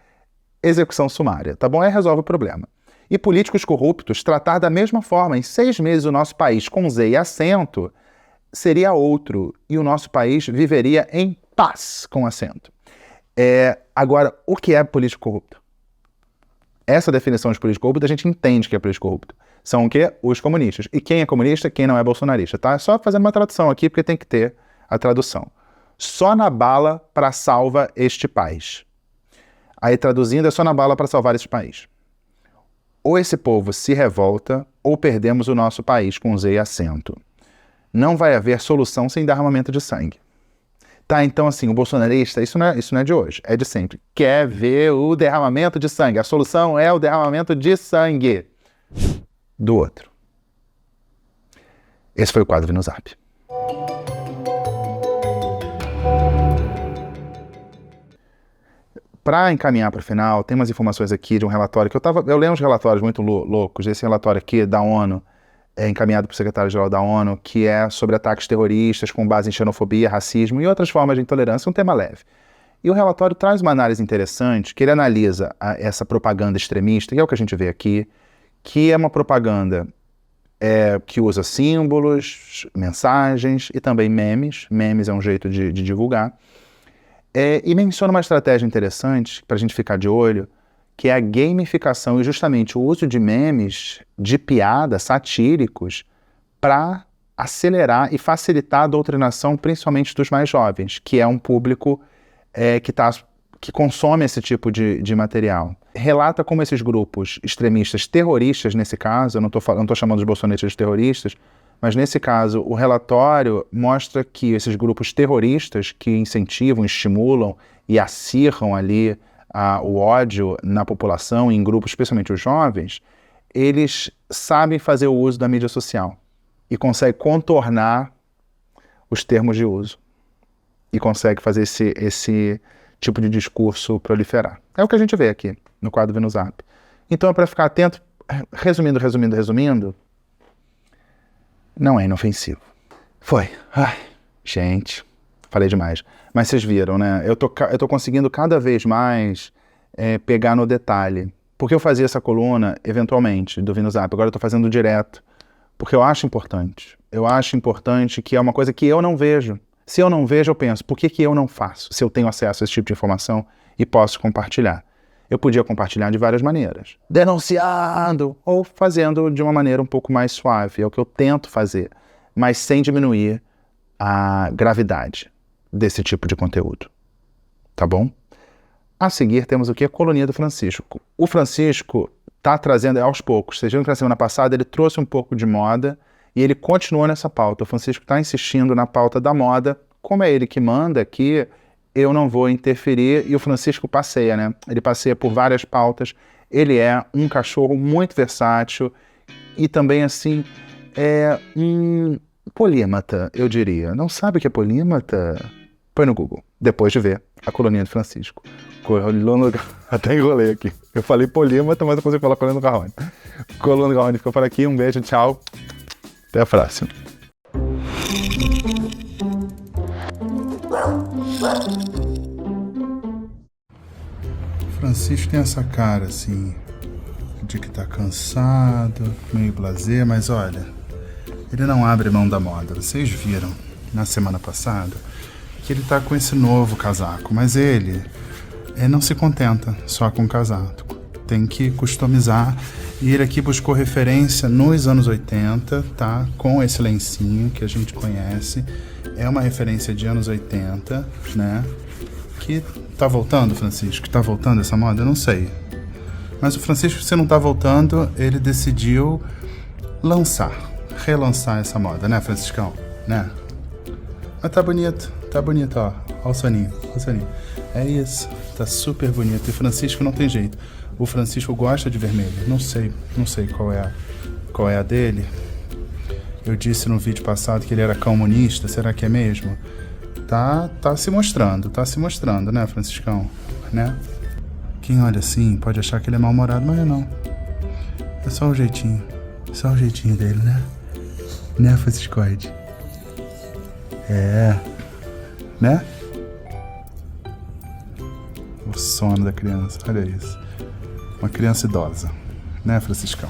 Execução sumária, tá bom? Aí resolve o problema. E políticos corruptos, tratar da mesma forma. Em 6 meses o nosso país, com Z e acento, seria outro. E o nosso país viveria em paz, com acento. Agora, o que é político corrupto? Essa definição de político corrupto, a gente entende que é político corrupto. São o quê? Os comunistas. E quem é comunista, quem não é bolsonarista, tá? É só fazendo uma tradução aqui, porque tem que ter a tradução. Só na bala para salva este país. Aí traduzindo, é só na bala para salvar este país. Ou esse povo se revolta, ou perdemos o nosso país com Z e acento. Não vai haver solução sem derramamento de sangue. Tá, então assim, o bolsonarista, isso não é de hoje, é de sempre. Quer ver o derramamento de sangue. A solução é o derramamento de sangue do outro. Esse foi o quadro no Zap. Para encaminhar para o final, tem umas informações aqui de um relatório que eu leio uns relatórios muito loucos. Esse relatório aqui da ONU, encaminhado para o secretário-geral da ONU, que é sobre ataques terroristas com base em xenofobia, racismo e outras formas de intolerância, um tema leve. E o relatório traz uma análise interessante, que ele analisa essa propaganda extremista, que é o que a gente vê aqui, que é uma propaganda que usa símbolos, mensagens e também memes. Memes é um jeito de divulgar. E menciona uma estratégia interessante para a gente ficar de olho, que é a gamificação e justamente o uso de memes, de piadas, satíricos, para acelerar e facilitar a doutrinação, principalmente dos mais jovens, que é um público que consome esse tipo de material. Relata como esses grupos extremistas terroristas, nesse caso, eu não estou chamando os bolsonaristas de terroristas, mas nesse caso o relatório mostra que esses grupos terroristas que incentivam, estimulam e acirram ali o ódio na população, em grupos, especialmente os jovens, eles sabem fazer o uso da mídia social e conseguem contornar os termos de uso e conseguem fazer esse tipo de discurso proliferar. É o que a gente vê aqui no quadro Vê no Zap. Então é para ficar atento, resumindo, não é inofensivo. Foi. Gente, falei demais. Mas vocês viram, né? Eu tô conseguindo cada vez mais pegar no detalhe. Porque eu fazia essa coluna, eventualmente, do Vino Zap. Agora eu tô fazendo direto. Porque eu acho importante. Eu acho importante que é uma coisa que eu não vejo. Se eu não vejo, eu penso, por que eu não faço? Se eu tenho acesso a esse tipo de informação e posso compartilhar. Eu podia compartilhar de várias maneiras. Denunciando ou fazendo de uma maneira um pouco mais suave. É o que eu tento fazer. Mas sem diminuir a gravidade desse tipo de conteúdo. Tá bom? A seguir temos o que? A coluninha do Francisco. O Francisco está trazendo aos poucos. Vocês viram que na semana passada ele trouxe um pouco de moda e ele continuou nessa pauta. O Francisco está insistindo na pauta da moda. Como é ele que manda aqui, eu não vou interferir. E o Francisco passeia, né? Ele passeia por várias pautas. Ele é um cachorro muito versátil e também, assim, é um polímata, eu diria. Não sabe o que é polímata? Põe no Google, depois de ver a coluninha do Francisco. Até enrolei aqui. Eu falei polímata, mas eu consigo falar coluna do Garrone. Coluna do Garrone ficou por aqui. Um beijo, tchau. Até a próxima. Francisco tem essa cara, assim, de que tá cansado, meio blasé, mas olha, ele não abre mão da moda. Vocês viram na semana passada que ele tá com esse novo casaco, mas ele não se contenta só com o casaco. Tem que customizar. E ele aqui buscou referência nos anos 80, tá? Com esse lencinho que a gente conhece. É uma referência de anos 80, né? Que tá voltando, Francisco? Tá voltando essa moda? Eu não sei. Mas o Francisco, se não tá voltando, ele decidiu relançar essa moda, né, Franciscão? Né? Mas tá bonito, ó. Olha o soninho. É isso, tá super bonito. E Francisco não tem jeito. O Francisco gosta de vermelho. Não sei qual é a dele. Eu disse no vídeo passado que ele era comunista. Será que é mesmo? Tá se mostrando, né, Franciscão? Né? Quem olha assim pode achar que ele é mal-humorado, mas não. É só o jeitinho. Só o jeitinho dele, né? Né, Franciscoide? Né? O sono da criança, olha isso. Uma criança idosa, né, Franciscão?